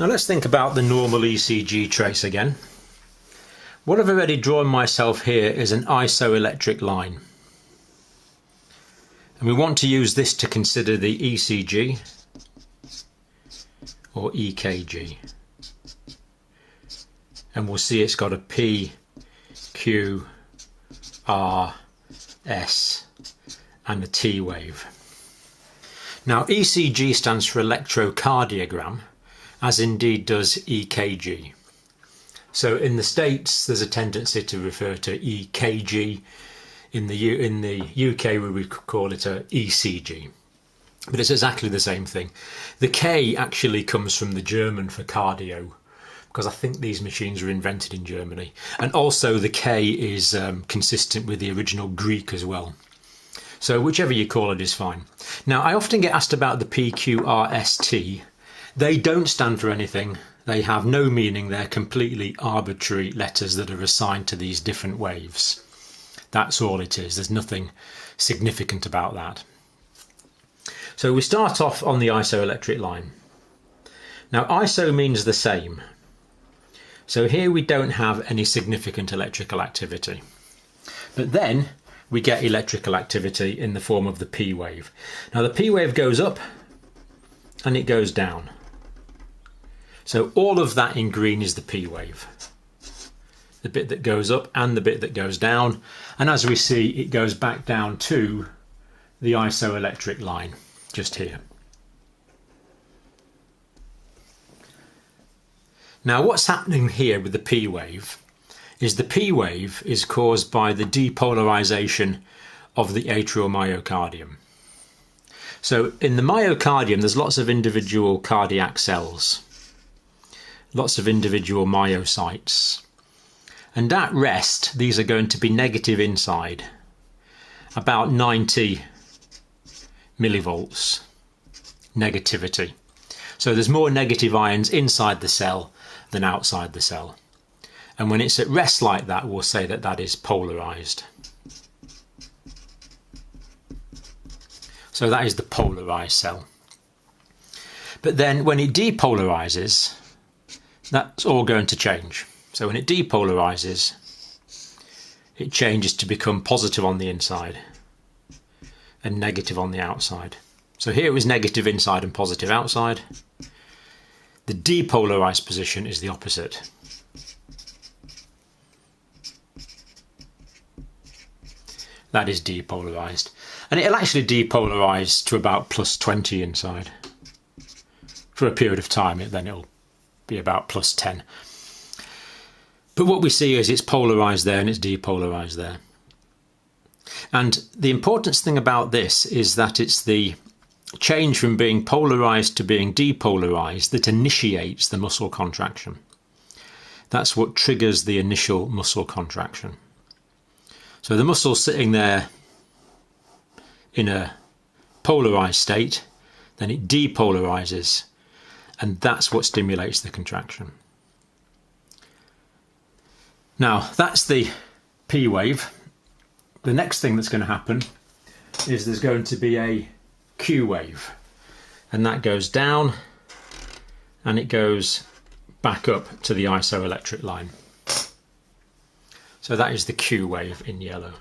Now let's think about the normal ECG trace again. What I've already drawn myself here is an isoelectric line. And we want to use this to consider the ECG or EKG. And we'll see it's got a P, Q, R, S and a T wave. Now ECG stands for electrocardiogram, as indeed does EKG. So in the States there's a tendency to refer to EKG. In the UK we would call it a ECG. But it's exactly the same thing. The K actually comes from the German for cardio, because I think these machines were invented in Germany. And also the K is consistent with the original Greek as well. So whichever you call it is fine. Now I often get asked about the P, Q, R, S, T. They don't stand for anything. They have no meaning. They're completely arbitrary letters that are assigned to these different waves. That's all it is. There's nothing significant about that. So we start off on the isoelectric line. Now ISO means the same. So here we don't have any significant electrical activity. But then we get electrical activity in the form of the P wave. Now the P wave goes up and it goes down. So all of that in green is the P wave. The bit that goes up and the bit that goes down. And as we see, it goes back down to the isoelectric line, just here. Now what's happening here with the P wave is the P wave is caused by the depolarization of the atrial myocardium. So in the myocardium there's lots of individual cardiac cells, lots of individual myocytes, and at rest these are going to be negative inside, about 90 millivolts negativity. So there's more negative ions inside the cell than outside the cell. And when it's at rest like that, we'll say that that is polarized. So that is the polarized cell. But then when it depolarizes, that's all going to change. So when it depolarizes, it changes to become positive on the inside and negative on the outside. So here it was negative inside and positive outside. The depolarized position is the opposite. That is depolarized. And it'll actually depolarize to about plus 20 inside. For a period of time, then it'll be about plus 10. But what we see is it's polarized there and it's depolarized there. And the important thing about this is that it's the change from being polarized to being depolarized that initiates the muscle contraction. That's what triggers the initial muscle contraction. So the muscle's sitting there in a polarized state, then it depolarizes, and that's what stimulates the contraction. Now that's the P wave. The next thing that's going to happen is there's going to be a Q wave, and that goes down and it goes back up to the isoelectric line. So that is the Q wave in yellow.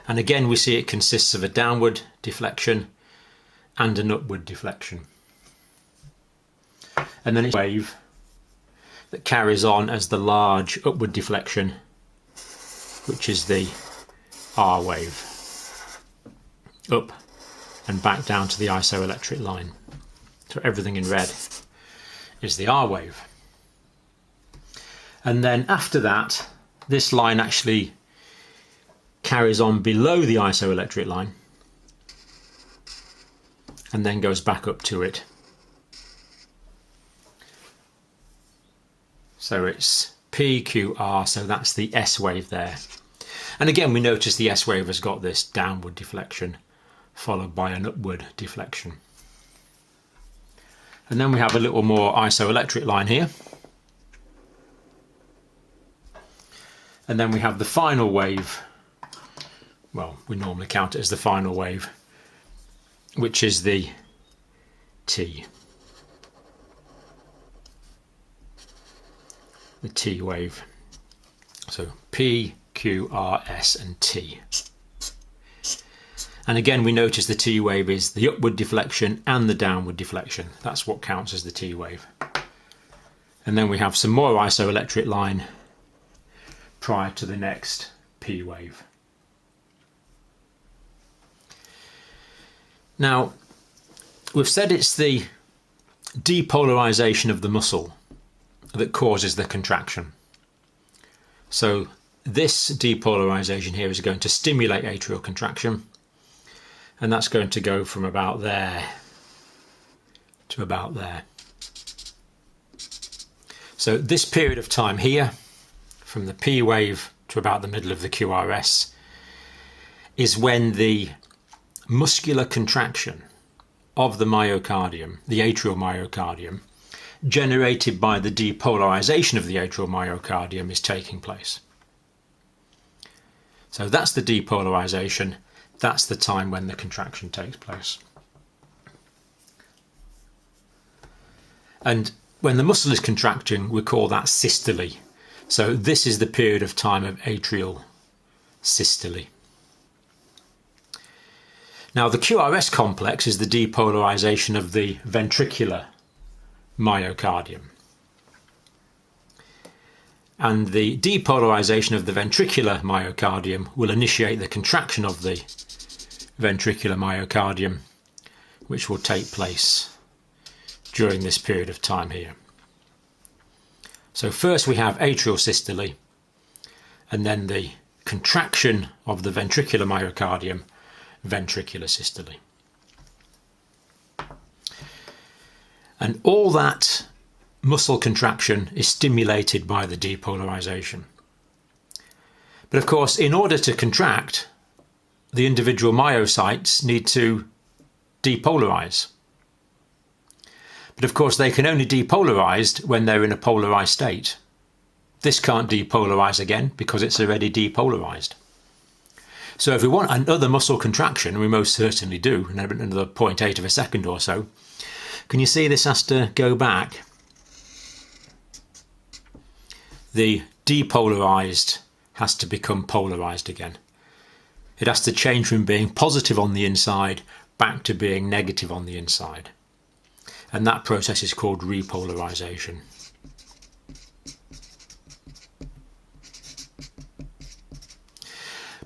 And again we see it consists of a downward deflection and an upward deflection. And then it's a wave that carries on as the large upward deflection, which is the R wave. Up and back down to the isoelectric line. So everything in red is the R wave. And then after that, this line actually carries on below the isoelectric line and then goes back up to it. So it's P, Q, R, so that's the S wave there. And again, we notice the S wave has got this downward deflection followed by an upward deflection. And then we have a little more isoelectric line here. And then we have the final wave. Well, we normally count it as the final wave, which is the T. the T wave. So P, Q, R, S and T. And again, we notice the T wave is the upward deflection and the downward deflection. That's what counts as the T wave. And then we have some more isoelectric line prior to the next P wave. Now, we've said it's the depolarization of the muscle that causes the contraction. So this depolarization here is going to stimulate atrial contraction, and that's going to go from about there to about there. So this period of time here, from the P wave to about the middle of the QRS, is when the muscular contraction of the myocardium, the atrial myocardium, generated by the depolarization of the atrial myocardium, is taking place. So that's the depolarization. That's the time when the contraction takes place. And when the muscle is contracting, we call that systole. So this is the period of time of atrial systole. Now the QRS complex is the depolarization of the ventricular myocardium. And the depolarization of the ventricular myocardium will initiate the contraction of the ventricular myocardium, which will take place during this period of time here. So first we have atrial systole, and then the contraction of the ventricular myocardium, ventricular systole. And all that muscle contraction is stimulated by the depolarization. But of course, in order to contract, the individual myocytes need to depolarize. But of course, they can only depolarize when they're in a polarized state. This can't depolarize again because it's already depolarized. So if we want another muscle contraction, we most certainly do, another 0.8 of a second or so, can you see this has to go back? The depolarized has to become polarized again. It has to change from being positive on the inside back to being negative on the inside. And that process is called repolarization.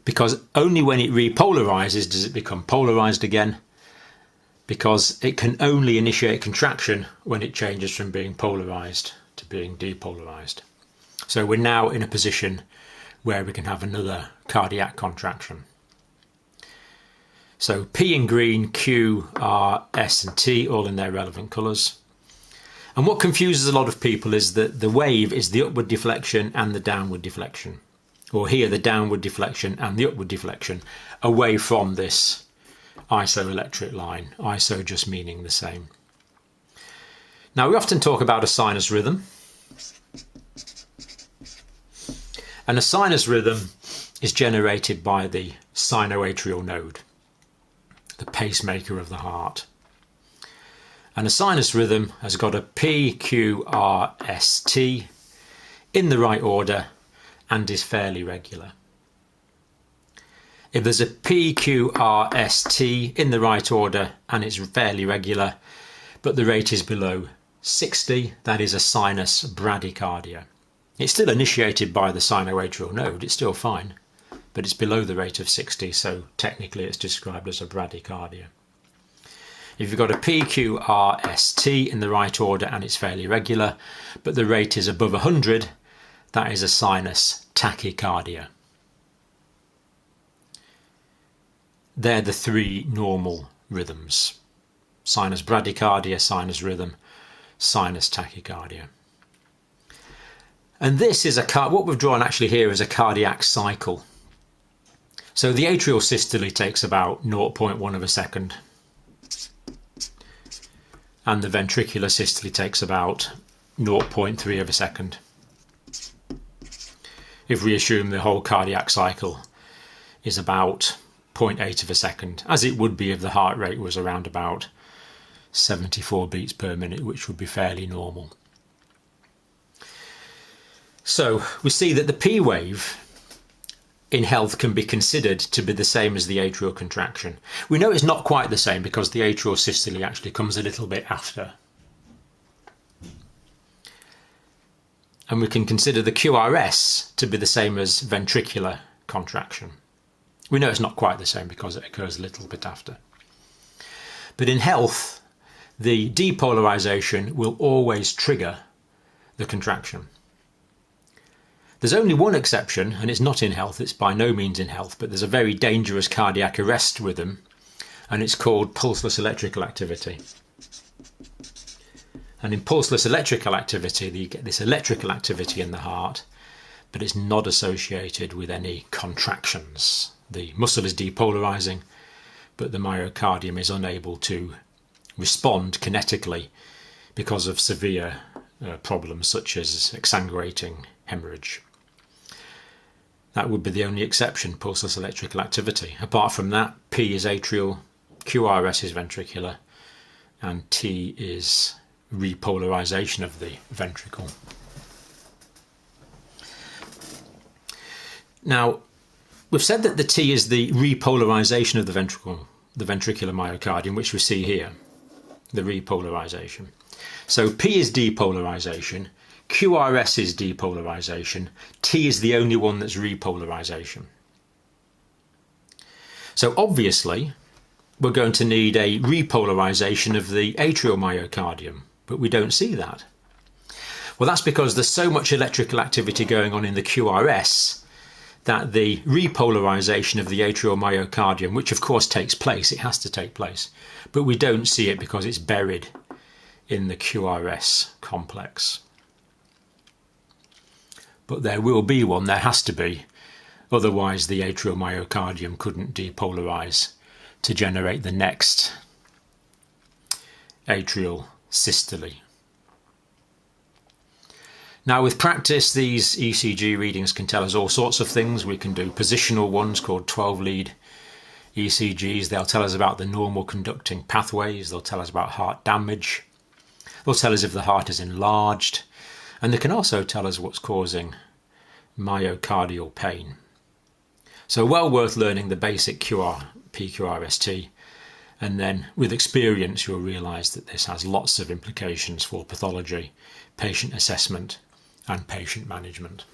Because only when it repolarizes does it become polarized again, because it can only initiate contraction when it changes from being polarized to being depolarized. So we're now in a position where we can have another cardiac contraction. So P in green, Q, R, S and T, all in their relevant colours. And what confuses a lot of people is that the wave is the upward deflection and the downward deflection. Or here the downward deflection and the upward deflection away from this isoelectric line. Iso just meaning the same. Now we often talk about a sinus rhythm. And a sinus rhythm is generated by the sinoatrial node, the pacemaker of the heart. And a sinus rhythm has got a P, Q, R, S, T in the right order and is fairly regular. If there's a P, Q, R, S, T in the right order and it's fairly regular, but the rate is below 60, that is a sinus bradycardia. It's still initiated by the sinoatrial node, it's still fine, but it's below the rate of 60, so technically it's described as a bradycardia. If you've got a P, Q, R, S, T in the right order and it's fairly regular, but the rate is above 100, that is a sinus tachycardia. They're the three normal rhythms: sinus bradycardia, sinus rhythm, sinus tachycardia. And this is what we've drawn actually here is a cardiac cycle. So the atrial systole takes about 0.1 of a second. And the ventricular systole takes about 0.3 of a second. If we assume the whole cardiac cycle is about 0.8 of a second, as it would be if the heart rate was around about 74 beats per minute, which would be fairly normal. So we see that the P wave in health can be considered to be the same as the atrial contraction. We know it's not quite the same because the atrial systole actually comes a little bit after. And we can consider the QRS to be the same as ventricular contraction. We know it's not quite the same because it occurs a little bit after. But in health, the depolarization will always trigger the contraction. There's only one exception, and it's not in health, it's by no means in health, but there's a very dangerous cardiac arrest rhythm, and it's called pulseless electrical activity. And in pulseless electrical activity, you get this electrical activity in the heart, but it's not associated with any contractions. The muscle is depolarizing, but the myocardium is unable to respond kinetically because of severe problems such as exsanguating hemorrhage. That would be the only exception, pulseless electrical activity. Apart from that, P is atrial, QRS is ventricular, and T is repolarization of the ventricle. Now, we've said that the T is the repolarization of the ventricle, the ventricular myocardium, which we see here, the repolarization. So P is depolarization, QRS is depolarization, T is the only one that's repolarization. So obviously, we're going to need a repolarization of the atrial myocardium, but we don't see that. Well, that's because there's so much electrical activity going on in the QRS that the repolarization of the atrial myocardium, which of course takes place, it has to take place, but we don't see it because it's buried in the QRS complex. But there will be one, there has to be, otherwise the atrial myocardium couldn't depolarize to generate the next atrial systole. Now with practice, these ECG readings can tell us all sorts of things. We can do positional ones called 12-lead ECGs. They'll tell us about the normal conducting pathways. They'll tell us about heart damage. They'll tell us if the heart is enlarged. And they can also tell us what's causing myocardial pain. So well worth learning the basic PQRST. And then with experience, you'll realise that this has lots of implications for pathology, patient assessment, and patient management.